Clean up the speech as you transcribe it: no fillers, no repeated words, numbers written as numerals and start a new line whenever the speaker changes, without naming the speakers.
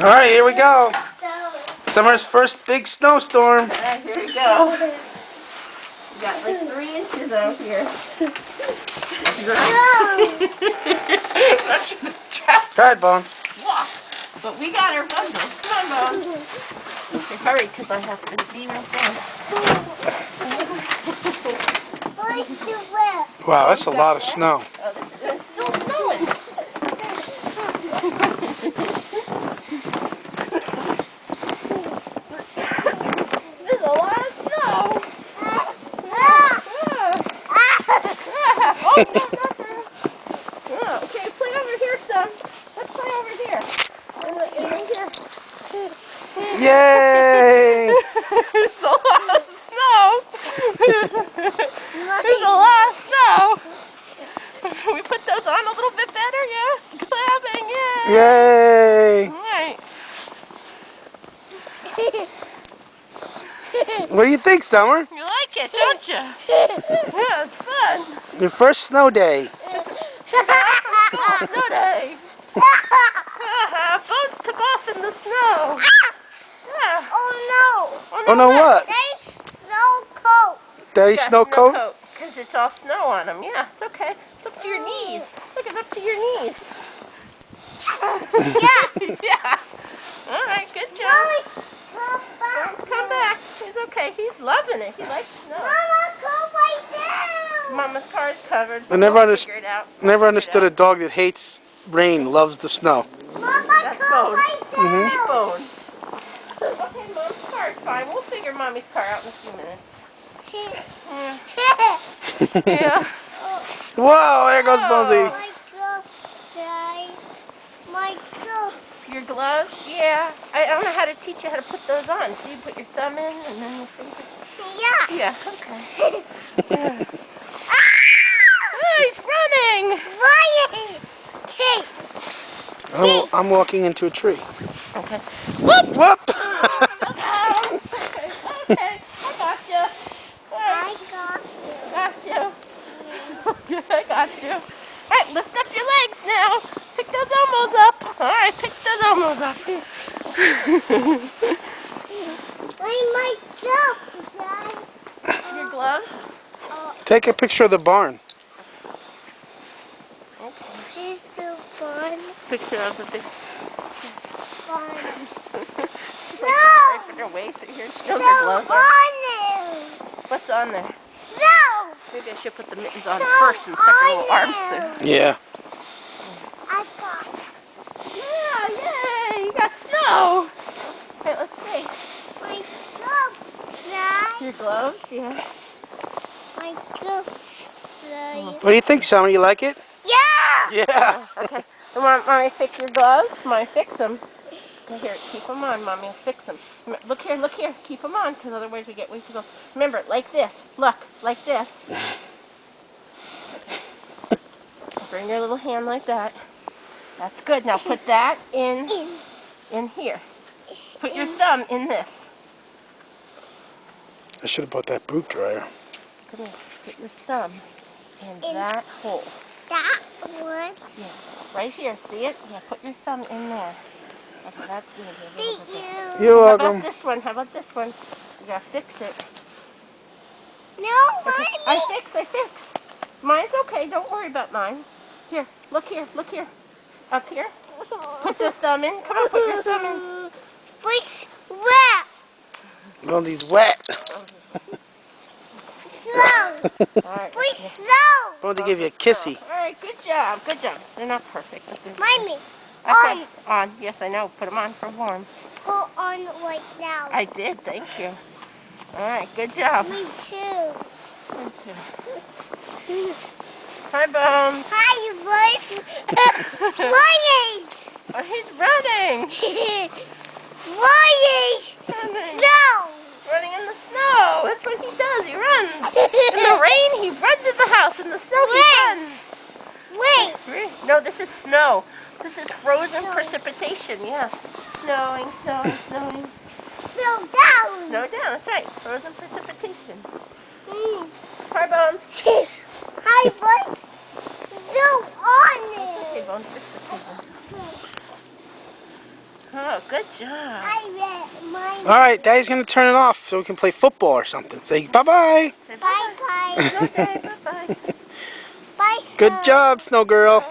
All right, here we go. Summer's first big snowstorm.
Alright, here we go. We got like 3 inches out here.
Go ahead, Bones.
Walk. But we got our bundles. Come on, Bones. Okay, hurry, because I have to be real fast.
Wow, that's a lot of snow.
Oh, it's still snowing. There's a lot of snow. Okay, play over here, son. Let's play over here. In here.
Yay!
There's a lot of snow. There's a lot of snow. We put those on a little bit better, yeah? Clapping, yeah.
Yay!
Alright.
What do you think, Summer?
You like it, don't you? Yeah, it's fun.
Your first snow day.
Oh, snow day. Bones took off in the snow. Yeah.
Oh no, what? Daddy
Yeah,
snow coat?
because it's all snow on them. Yeah, it's okay. It's up to your knees. Look, it's up to your knees. Yeah. All right, good job. Come back. He's okay. He's loving it. He likes snow. Mama's car is covered.
I never
Figure it out.
never understood a dog that hates rain, loves the snow.
That's Bones.
Mm-hmm.
Bones. Okay, Mom's car is fine. We'll figure Mommy's car out in a few minutes. Yeah.
Whoa, there goes Bonesy.
Your gloves? Yeah. I don't know how to teach you how to put those on. So you put your thumb in and then your finger. Yeah, okay. Yeah. Oh, he's running!
I'm walking into a tree.
Okay. Whoop!
Whoop!
Okay. I got you. Got you. Okay, I got you. All right, lift up your legs now. Pick those elbows up. All right, pick those elbows up. Your gloves?
Take a picture of the barn.
Okay. Picture of the big. Right for your waist right here. Show your gloves on. What's on there? Maybe I should put the mittens on first and stick your little arms through.
Yeah.
Yeah, yay! You got snow! Okay, let's see. Your gloves? Yeah.
What do you think, Summer? You like it? Yeah.
Okay. You want Mommy to fix your gloves? Mommy, fix them. Here, keep them on, Mommy. I'll fix them. Look here. Keep them on, because otherwise we get way to go. Remember, like this. Look, like this. Okay. Bring your little hand like that. That's good. Now put that in here. Put your thumb in this.
I should have bought that boot dryer.
Come here. Put your thumb in that hole. Yeah. Right here. See it? Yeah. Put your thumb in there. Okay, that's good.
You're
How
welcome.
about this one? You gotta fix it.
No,
Okay. I fix. Mine's okay. Don't worry about mine. Here. Look here. Up here. Put the thumb in. Come on, put your thumb in.
Bonesy's wet.
Alright.
Bonesy gave you a kissy.
Alright, good job. They're not perfect. But they're
Mommy,
okay. On. Yes, I know. Put them on for warm.
put on right now.
I did. Thank you. Alright, good job.
Me too.
Me too. Hi, Bones.
Hi, boys. Running.
Oh, he's running.
Running. No.
Running in the snow. That's what he does. He runs. In the rain, he runs in the house. In the snow, he runs.
Wait.
No, this is snow. This is frozen precipitation. Yeah. Snowing.
No down.
Snow down. That's right. Frozen precipitation. Hi, Bones.
Hi, boys. No on
Okay,
it.
Bones. Fix the table. Oh, good job.
I read mine.
All right, Daddy's gonna turn it off so we can play football or something. Say bye-bye.
Say
Bye bye.
Okay, bye-bye.
Bye.
Good job, Snow Girl.